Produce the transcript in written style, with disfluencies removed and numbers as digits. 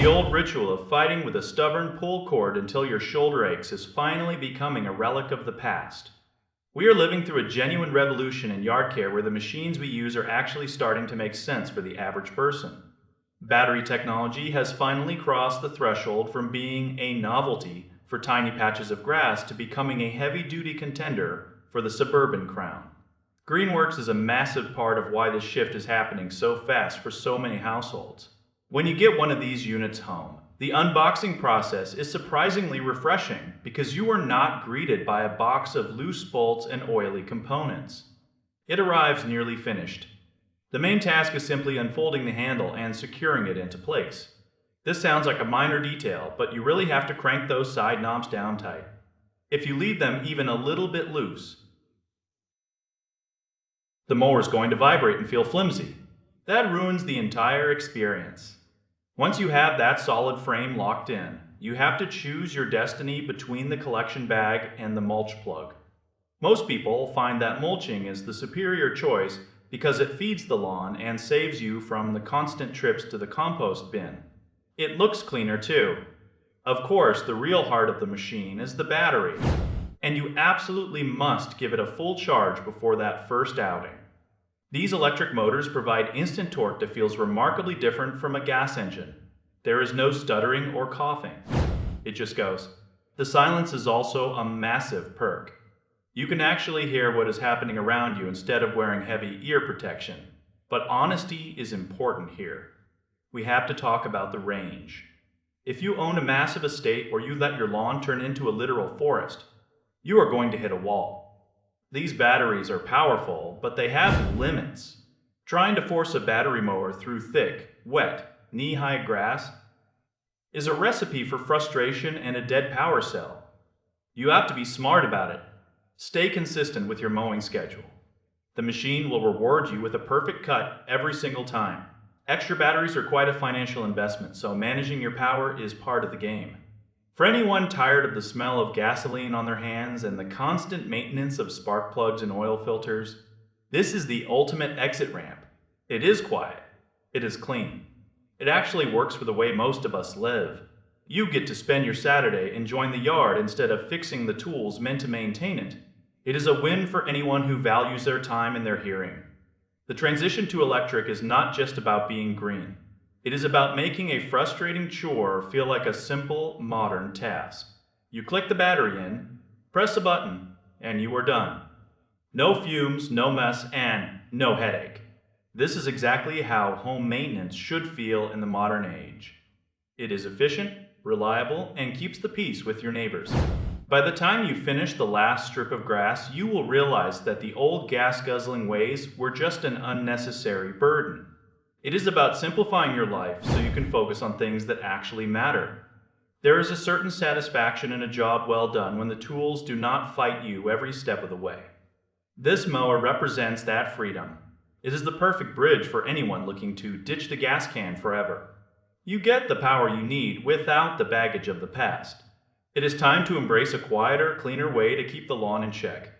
The old ritual of fighting with a stubborn pull cord until your shoulder aches is finally becoming a relic of the past. We are living through a genuine revolution in yard care where the machines we use are actually starting to make sense for the average person. Battery technology has finally crossed the threshold from being a novelty for tiny patches of grass to becoming a heavy-duty contender for the suburban crown. Greenworks is a massive part of why this shift is happening so fast for so many households. When you get one of these units home, the unboxing process is surprisingly refreshing because you are not greeted by a box of loose bolts and oily components. It arrives nearly finished. The main task is simply unfolding the handle and securing it into place. This sounds like a minor detail, but you really have to crank those side knobs down tight. If you leave them even a little bit loose, the mower is going to vibrate and feel flimsy. That ruins the entire experience. Once you have that solid frame locked in, you have to choose your destiny between the collection bag and the mulch plug. Most people find that mulching is the superior choice because it feeds the lawn and saves you from the constant trips to the compost bin. It looks cleaner too. Of course, the real heart of the machine is the battery, and you absolutely must give it a full charge before that first outing. These electric motors provide instant torque that feels remarkably different from a gas engine. There is no stuttering or coughing. It just goes. The silence is also a massive perk. You can actually hear what is happening around you instead of wearing heavy ear protection. But honesty is important here. We have to talk about the range. If you own a massive estate or you let your lawn turn into a literal forest, you are going to hit a wall. These batteries are powerful, but they have limits. Trying to force a battery mower through thick, wet, knee-high grass is a recipe for frustration and a dead power cell. You have to be smart about it. Stay consistent with your mowing schedule. The machine will reward you with a perfect cut every single time. Extra batteries are quite a financial investment, so managing your power is part of the game. For anyone tired of the smell of gasoline on their hands and the constant maintenance of spark plugs and oil filters, this is the ultimate exit ramp. It is quiet. It is clean. It actually works for the way most of us live. You get to spend your Saturday enjoying the yard instead of fixing the tools meant to maintain it. It is a win for anyone who values their time and their hearing. The transition to electric is not just about being green. It is about making a frustrating chore feel like a simple, modern task. You click the battery in, press a button, and you are done. No fumes, no mess, and no headache. This is exactly how home maintenance should feel in the modern age. It is efficient, reliable, and keeps the peace with your neighbors. By the time you finish the last strip of grass, you will realize that the old gas-guzzling ways were just an unnecessary burden. It is about simplifying your life so you can focus on things that actually matter. There is a certain satisfaction in a job well done when the tools do not fight you every step of the way. This mower represents that freedom. It is the perfect bridge for anyone looking to ditch the gas can forever. You get the power you need without the baggage of the past. It is time to embrace a quieter, cleaner way to keep the lawn in check.